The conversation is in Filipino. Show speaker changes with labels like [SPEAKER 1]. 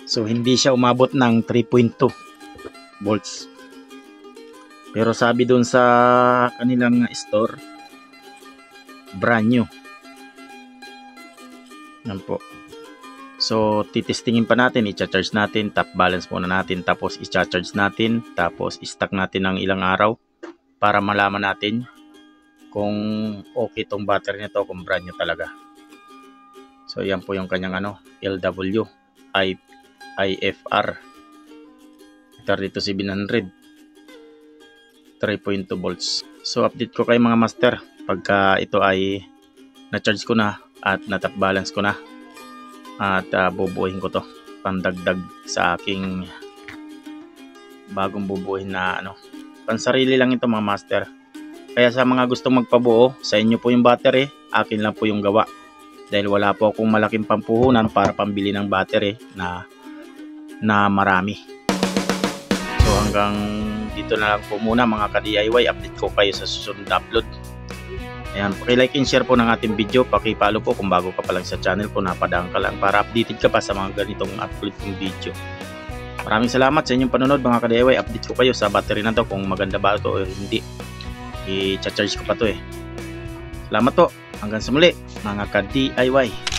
[SPEAKER 1] So hindi siya umabot ng 3.2 volts. Pero sabi doon sa kanilang store, brand new. Yan po. So titestingin pa natin, i-charge natin, top balance muna natin, tapos i-charge natin, tapos i-stack natin ng ilang araw para malaman natin kung okay tong battery nito, kung brand new talaga. So yan po yung kanyang LW IFR 32700 3.2 volts. So update ko kay mga master pagka ito ay na-charge ko na at na-top balance ko na, at bubuuhin ko to pandagdag sa aking bagong bubuuhin na pansarili lang ito mga master. Kaya sa mga gustong magpabuo, sa inyo po yung battery, akin lang po yung gawa, dahil wala po akong malaking pampuhunan para pambili ng battery na marami. So hanggang dito na lang po muna mga ka-DIY. Update ko kayo sa susunod na upload. Ayan, paki-like and share po ng ating video, paki-follow po kung bago ka pa lang sa channel ko, napadaan ka lang para updated ka pa sa mga ganitong upload kong video. Maraming salamat sa inyong panonood mga ka-DIY. Update ko kayo sa battery na to kung maganda ba ito o hindi. I-charge ko pa to Salamat po. Hanggang sa muli mga ka-DIY.